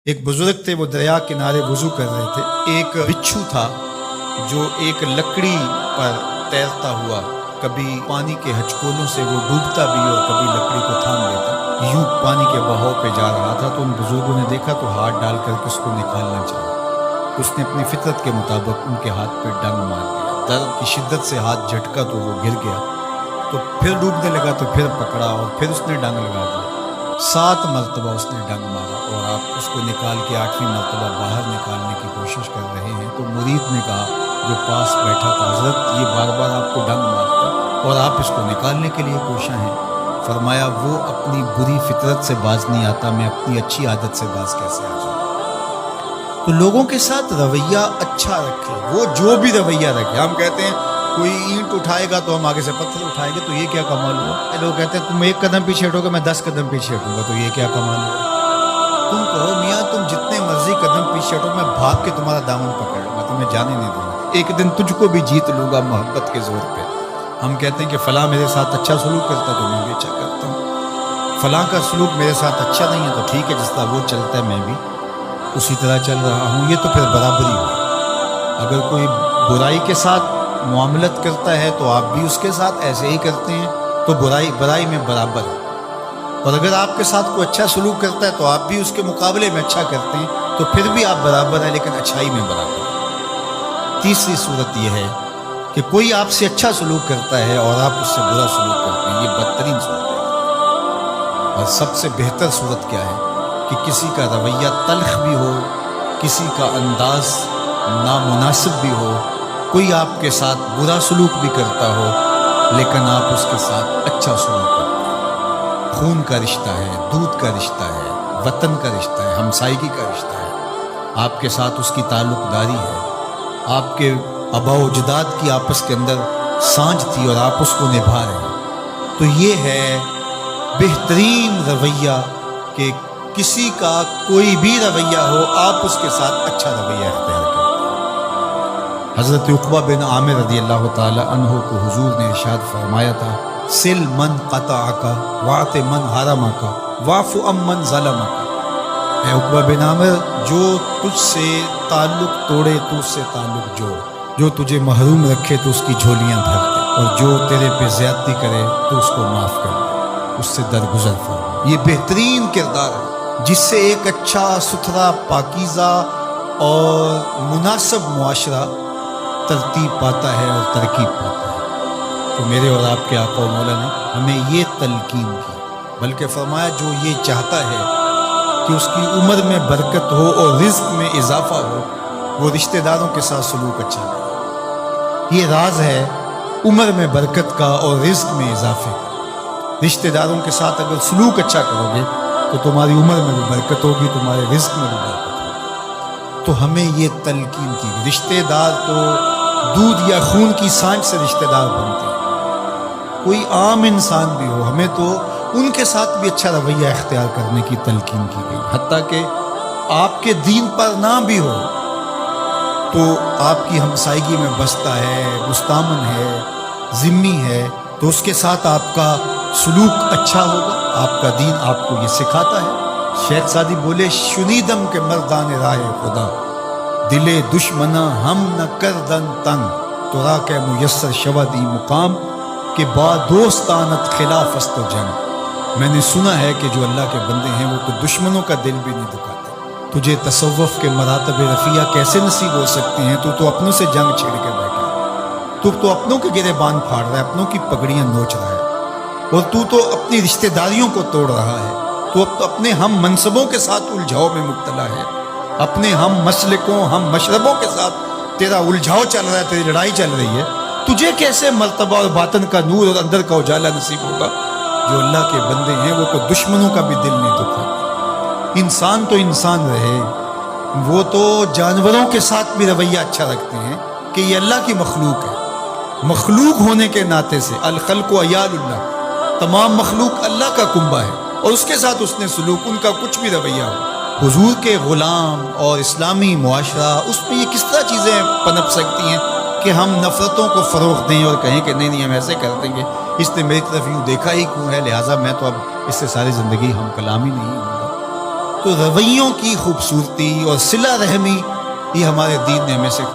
ایک بزرگ تھے، وہ دریا کنارے وضو کر رہے تھے۔ ایک بچھو تھا جو ایک لکڑی پر تیرتا ہوا، کبھی پانی کے ہچکولوں سے وہ ڈوبتا بھی اور کبھی لکڑی کو تھام لیتا، یوں پانی کے بہاؤ پہ جا رہا تھا۔ تو ان بزرگوں نے دیکھا تو ہاتھ ڈال کر کے اس کو نکالنا چاہا۔ اس نے اپنی فطرت کے مطابق ان کے ہاتھ پہ ڈنگ مار دیا۔ درد کی شدت سے ہاتھ جھٹکا تو وہ گر گیا، تو پھر ڈوبنے لگا تو پھر پکڑا اور پھر اس نے ڈنگ لگا دیا۔ 7 مرتبہ اس نے ڈنگ مارا اور آپ اس کو نکال کے 8ویں مرتبہ باہر نکالنے کی کوشش کر رہے ہیں۔ تو مرید نے کہا جو پاس بیٹھا تھا، حضرت یہ بار بار آپ کو ڈنگ مارتا اور آپ اس کو نکالنے کے لیے کوشاں ہیں۔ فرمایا وہ اپنی بری فطرت سے باز نہیں آتا، میں اپنی اچھی عادت سے باز کیسے آ جاؤں؟ تو لوگوں کے ساتھ رویہ اچھا رکھے، وہ جو بھی رویہ رکھے۔ ہم کہتے ہیں کوئی اینٹ اٹھائے گا تو ہم آگے سے پتھر اٹھائیں گے، تو یہ کیا کمال ہوا؟ لوگ کہتے ہیں تم 1 قدم پیچھے ہٹو گے، میں 10 قدم پیچھے ہٹوں گا، تو یہ کیا کمال ہوا؟ تم کہو میاں تم جتنے مرضی قدم پیچھے ہٹو، میں بھاگ کے تمہارا دامن پکڑ لوں گا، تمہیں جانے نہیں دوں گا، ایک دن تجھ کو بھی جیت لوں گا محبت کے زور پہ۔ ہم کہتے ہیں کہ فلاں میرے ساتھ اچھا سلوک کرتا تو میں بھی اچھا کرتا ہوں، فلاں کا سلوک میرے ساتھ اچھا نہیں ہے تو ٹھیک ہے، جس طرح وہ چلتا ہے میں بھی اسی طرح چل رہا ہوں۔ یہ تو پھر برابری ہوئی۔ اگر کوئی برائی کے ساتھ معاملت کرتا ہے تو آپ بھی اس کے ساتھ ایسے ہی کرتے ہیں، تو برائی میں برابر ہے۔ اور اگر آپ کے ساتھ کوئی اچھا سلوک کرتا ہے تو آپ بھی اس کے مقابلے میں اچھا کرتے ہیں، تو پھر بھی آپ برابر ہیں، لیکن اچھائی میں برابر ہیں۔ تیسری صورت یہ ہے کہ کوئی آپ سے اچھا سلوک کرتا ہے اور آپ اس سے برا سلوک کرتے ہیں، یہ بدترین صورت ہے۔ اور سب سے بہتر صورت کیا ہے کہ کسی کا رویہ تلخ بھی ہو، کسی کا انداز نامناسب بھی ہو، کوئی آپ کے ساتھ برا سلوک بھی کرتا ہو لیکن آپ اس کے ساتھ اچھا سلوک کرتے ہیں۔ خون کا رشتہ ہے، دودھ کا رشتہ ہے، وطن کا رشتہ ہے، ہمسائیگی کا رشتہ ہے، آپ کے ساتھ اس کی تعلق داری ہے، آپ کے آباء و اجداد کی آپس کے اندر سانجھ تھی اور آپ اس کو نبھا رہے ہیں۔ تو یہ ہے بہترین رویہ کہ کسی کا کوئی بھی رویہ ہو آپ اس کے ساتھ اچھا رویہ اختیار کریں۔ حضرت عقبہ بن عامر رضی اللہ تعالی عنہ کو حضور نے ارشاد فرمایا تھا، سل من قطعک واعط من حرمک واعف عن من ظلمک۔ اے عقبہ بن عامر، جو تجھ سے تعلق توڑے تو اس سے تعلق جوڑ، جو تجھے محروم رکھے تو اس کی جھولیاں بھر دے، اور جو تیرے پہ زیادتی کرے تو اس کو معاف کر دے، اس سے درگزر فرما۔ یہ بہترین کردار ہے جس سے ایک اچھا ستھرا پاکیزہ اور مناسب معاشرہ ترتیب پاتا ہے اور ترکیب پاتا ہے۔ تو میرے اور آپ کے آقا و مولا نے ہمیں یہ تلقین کی، بلکہ فرمایا جو یہ چاہتا ہے کہ اس کی عمر میں برکت ہو اور رزق میں اضافہ ہو، وہ رشتہ داروں کے ساتھ سلوک اچھا کرے۔ یہ راز ہے عمر میں برکت کا اور رزق میں اضافے کا۔ رشتہ داروں کے ساتھ اگر سلوک اچھا کرو گے تو تمہاری عمر میں بھی برکت ہوگی، تمہارے رزق میں بھی برکت ہوگی۔ تو ہمیں یہ تلقین کی، رشتہ دار تو دودھ یا خون کی سانجھ سے رشتہ دار بنتے ہیں، کوئی عام انسان بھی ہو، ہمیں تو ان کے ساتھ بھی اچھا رویہ اختیار کرنے کی تلقین کی گئی۔ حتیٰ کہ آپ کے دین پر نہ بھی ہو تو آپ کی ہمسائیگی میں بستا ہے، مستامن ہے، ذمی ہے، تو اس کے ساتھ آپ کا سلوک اچھا ہوگا۔ آپ کا دین آپ کو یہ سکھاتا ہے۔ شیخ سعدی بولے، شنیدم کے مردان راہ خدا، دلے دشمنا ہم نہ کردن تنگ، تو را کے میسر شودی مقام کہ با دوستانت خلاف است و جنگ۔ میں نے سنا ہے کہ جو اللہ کے بندے ہیں وہ تو دشمنوں کا دل بھی نہیں دکھاتے۔ تجھے تصوف کے مراتب رفیع کیسے نصیب ہو سکتے ہیں؟ تو اپنوں سے جنگ چھیڑ کے بیٹھا، تو اپنوں کے گریبان پھاڑ رہا ہے، اپنوں کی پگڑیاں نوچ رہا ہے، اور تو اپنی رشتہ داریوں کو توڑ رہا ہے، تو اپنے ہم منصبوں کے ساتھ الجھاؤ میں مبتلا ہے، اپنے ہم مسلکوں ہم مشربوں کے ساتھ تیرا الجھاؤ چل رہا ہے، تیری لڑائی چل رہی ہے۔ تجھے کیسے مرتبہ اور باطن کا نور اور اندر کا اجالا نصیب ہوگا؟ جو اللہ کے بندے ہیں وہ تو دشمنوں کا بھی دل نہیں دکھاتے۔ انسان تو انسان رہے، وہ تو جانوروں کے ساتھ بھی رویہ اچھا رکھتے ہیں کہ یہ اللہ کی مخلوق ہے۔ مخلوق ہونے کے ناطے سے الخلق و عیال اللہ، تمام مخلوق اللہ کا کنبہ ہے، اور اس کے ساتھ اس نے سلوک، ان کا کچھ بھی رویہ ہو۔ حضور کے غلام اور اسلامی معاشرہ، اس میں یہ کس طرح چیزیں پنپ سکتی ہیں کہ ہم نفرتوں کو فروغ دیں اور کہیں کہ نہیں ہم ایسے کر دیں گے، اس نے میری طرف یوں دیکھا ہی کیوں ہے، لہٰذا میں تو اب اس سے ساری زندگی ہم کلام ہی نہیں ہوں گا۔ تو رویوں کی خوبصورتی اور صلہ رحمی یہ ہمارے دین نے ہمیں سے